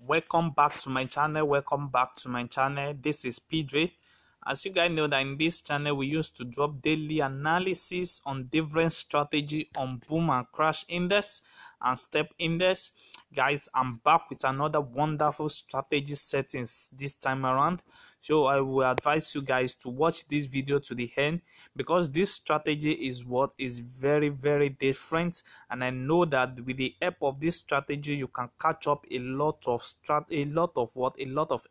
Welcome back to my channel. This is Pedro. As you guys know that in this channel we used to drop daily analysis on different strategy on boom and crash index and step index. Guys, I'm back with another wonderful strategy settings this time around. So I will advise you guys to watch this video to the end, because this strategy is what is very different, and I know that with the help of this strategy you can catch up a lot of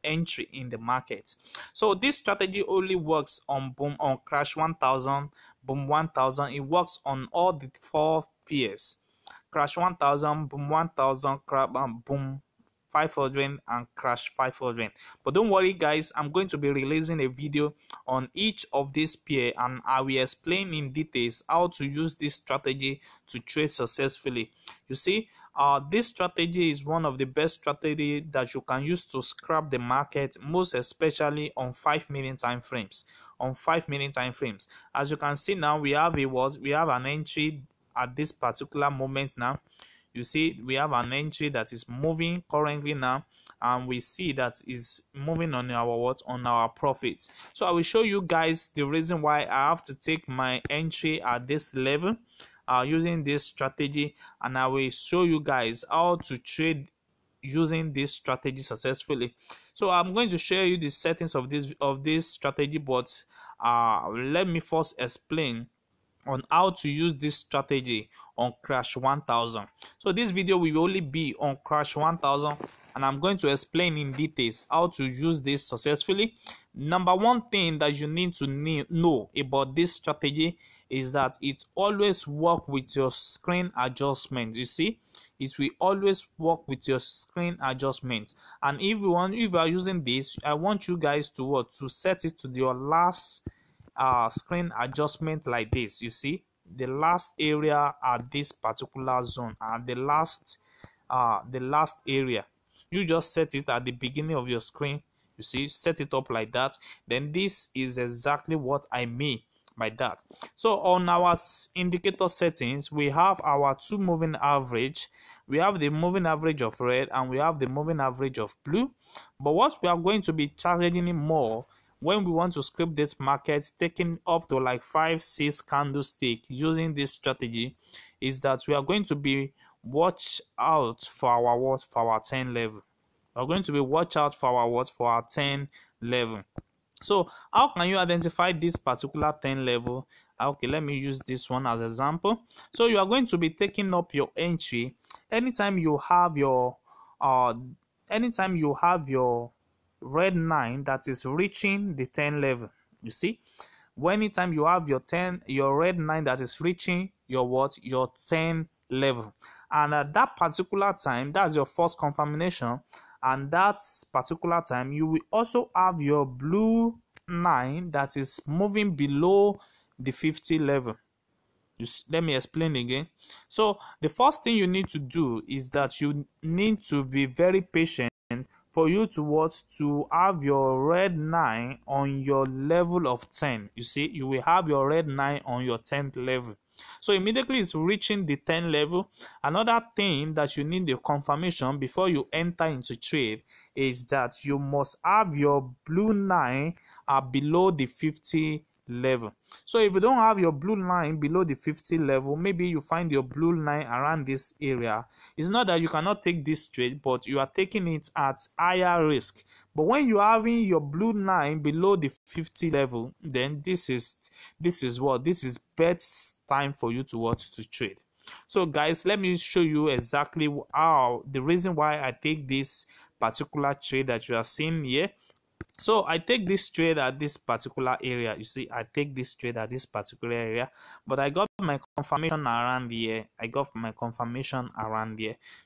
entry in the market. So this strategy only works on boom, on crash 1000, boom 1000. It works on all the 4 pairs: crash 1000, boom 1000, boom 500 and crash 500. But don't worry guys, I'm going to be releasing a video on each of these pair, and I will explain in details how to use this strategy to trade successfully. You see, this strategy is one of the best strategy that you can use to scrap the market, most especially on 5-minute time frames. As you can see now, we have an entry at this particular moment now. You see, we have an entry that is moving currently now, and we see that is moving on our profits. So I will show you guys the reason why I have to take my entry at this level using this strategy, and I will show you guys how to trade using this strategy successfully. So I'm going to share you the settings of this strategy, but let me first explain on how to use this strategy on crash 1000. So this video will only be on crash 1000, and I'm going to explain in details how to use this successfully. Number one thing that you need to know about this strategy is that it always work with your screen adjustment. You see, it will always work with your screen adjustment. And if you are using this, I want you guys to set it to your last screen adjustment like this. You see, the last area at this particular zone, the last area, you just set it at the beginning of your screen. You see, set it up like that. Then this is exactly what I mean by that. So on our indicator settings, we have our 2 moving average. We have the moving average of red and we have the moving average of blue. But what we are going to be targeting more when we want to scrape this market, taking up to like 5-6 candlestick using this strategy, is that we are going to be watch out for our 10 level. We're going to be watch out for our 10 level. So how can you identify this particular 10 level? Okay, let me use this one as example. So you are going to be taking up your entry anytime you have your red 9 that is reaching the 10 level. You see, anytime you have your red 9 that is reaching your 10 level, and at that particular time, that's your first confirmation, and that particular time you will also have your blue 9 that is moving below the 50 level. Let me explain again. So the first thing you need to do is that you need to be very patient for you to have your red 9 on your level of 10. You see, you will have your red 9 on your 10th level. So immediately it's reaching the 10 level. Another thing that you need the confirmation before you enter into trade is that you must have your blue 9 below the 50 level. So if you don't have your blue line below the 50 level, maybe you find your blue line around this area. It's not that you cannot take this trade, but you are taking it at higher risk. But when you are having your blue line below the 50 level, then this is best time for you to trade. So guys, let me show you exactly how the reason why I take this particular trade that you are seeing here. So I take this trade at this particular area. You see, I take this trade at this particular area, but I got my confirmation around here.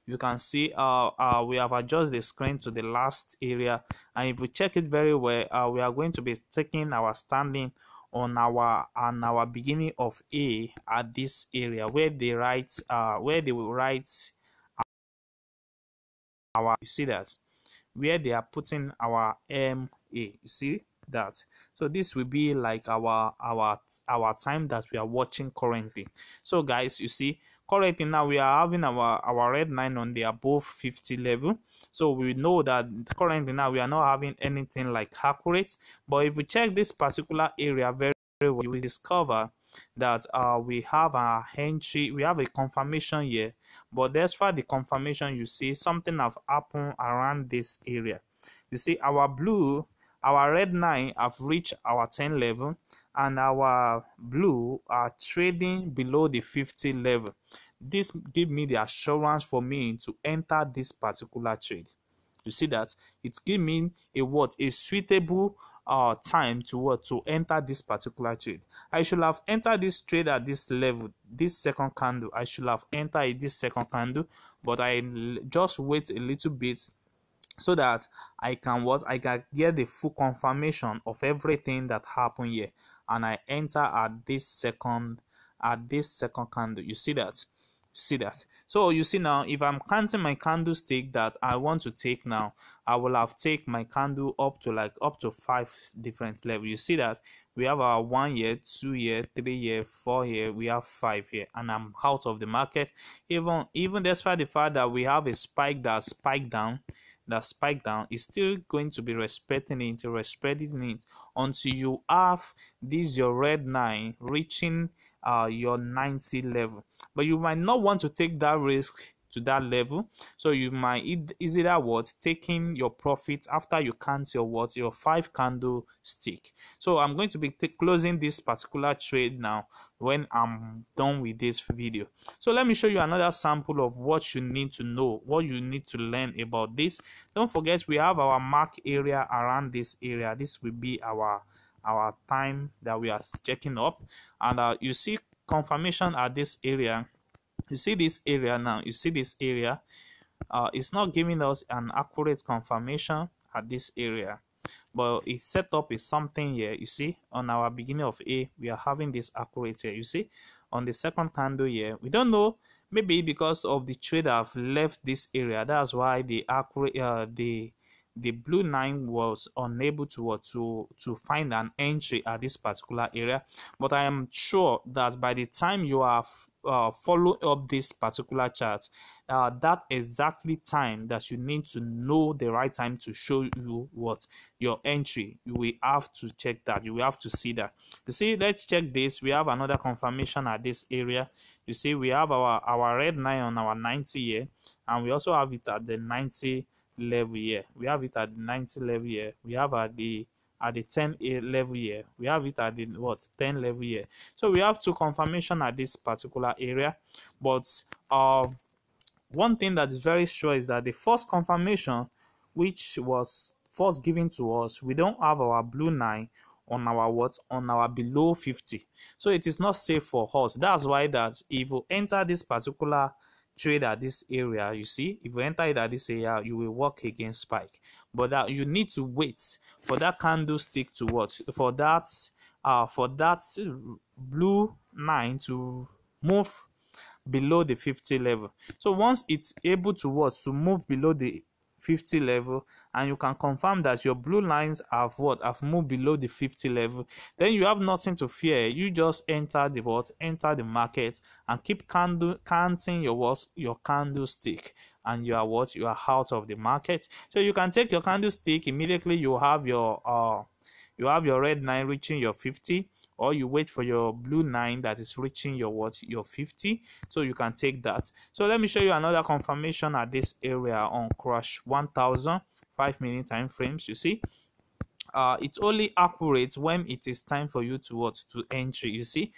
You can see we have adjusted the screen to the last area, and if we check it very well, we are going to be taking our standing on our beginning of A at this area where they write you see that, where they are putting our MA. You see that? So this will be like our time that we are watching currently. So guys, you see, currently now we are having our red line on the above 50 level, so we know that currently now we are not having anything like accurate. But if we check this particular area very well, you will discover that we have our entry, we have a confirmation here, but despite the confirmation, you see something have happened around this area. You see our red 9 have reached our 10 level, and our blue are trading below the 50 level. This give me the assurance for me to enter this particular trade. You see that it give me a suitable time to enter this particular trade. I should have entered this trade at this level, this second candle. I should have entered this second candle, but I just wait a little bit so that I can get the full confirmation of everything that happened here, and I enter at this second candle. You see that? So you see now, if I'm counting my candlestick that I want to take now, I will have take my candle up to 5 different levels. You see that we have our 1 year, 2 year, 3 year, 4 year, we have 5 here, and I'm out of the market. Even despite the fact that we have a spike that spiked down, is still going to be respecting it until you have this your red 9 reaching your 90 level. But you might not want to take that risk to that level, so you might either taking your profit after you count your 5 candle stick. So I'm going to be closing this particular trade now when I'm done with this video. So let me show you another sample of what you need to know, what you need to learn about this. Don't forget, we have our mark area around this area. This will be our time that we are checking up, and you see confirmation at this area. You see this area now, it's not giving us an accurate confirmation at this area, but its setup is something here. You see, on our beginning of A, we are having this accurate here. You see, on the second candle here, we don't know, maybe because of the trade have left this area, that's why the accurate the blue 9 was unable to find an entry at this particular area. But I am sure that by the time you have follow up this particular chart, that exactly time that you need to know the right time to show you what your entry, you will have to check that, you will have to see that. You see, let's check this. We have another confirmation at this area. You see, we have our red 9 on our 90 here, and we also have it at the 90 level here. We have it at the 90 level here. We have at the 10 level here. We have it at the 10 level here. So we have 2 confirmation at this particular area. But one thing that is very sure is that the first confirmation, which was first given to us, we don't have our blue 9 on our below 50. So it is not safe for us. That's why that if you enter this particular trade at this area, you see, if you enter it at this area, you will work against spike. But that you need to wait for that candlestick to for that blue 9 to move below the 50 level. So once it's able to move below the 50 level, and you can confirm that your blue lines have moved below the 50 level, then you have nothing to fear. You just enter the market and keep counting your candlestick, and you are out of the market. So you can take your candlestick immediately. You have your red 9 reaching your 50, or you wait for your blue 9 that is reaching your 50, so you can take that. So let me show you another confirmation at this area on crush 1000 5-minute time frames. You see, it's only accurate when it is time for you to entry. You see,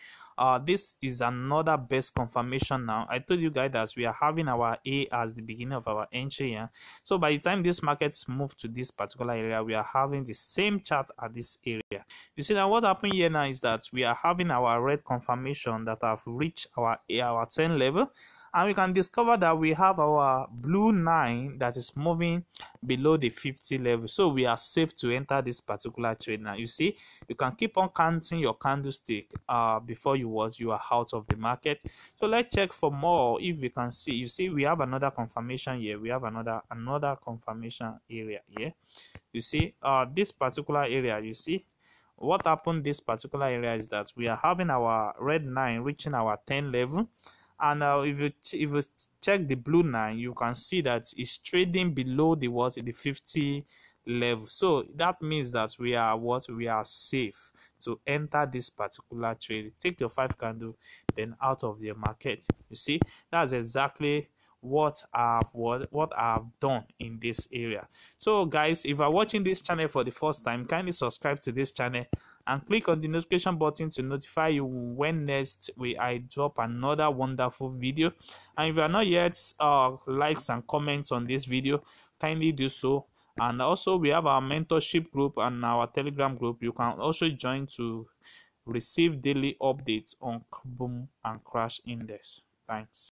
this is another best confirmation. Now I told you guys that we are having our A as the beginning of our entry here. So by the time this markets move to this particular area, we are having the same chart at this area. You see, now what happened here now is that we are having our red confirmation that have reached our 10 level, and we can discover that we have our blue 9 that is moving below the 50 level. So we are safe to enter this particular trade. Now you see, you can keep on counting your candlestick before you are out of the market. So let's check for more. If we can see, you see, we have another confirmation here. We have another confirmation area here. You see, this particular area, you see, what happened this particular area is that we are having our red 9 reaching our 10 level, And if you check the blue line, you can see that it's trading below the what, the 50 level. So that means that we are safe to enter this particular trade. Take your 5 candle, then out of the market. You see, that's exactly what I've done in this area. So guys, if you are watching this channel for the first time, kindly subscribe to this channel and click on the notification button to notify you when next I drop another wonderful video. And if you are not yet likes and comments on this video, kindly do so. And also we have our mentorship group and our Telegram group. You can also join to receive daily updates on boom and crash index. Thanks.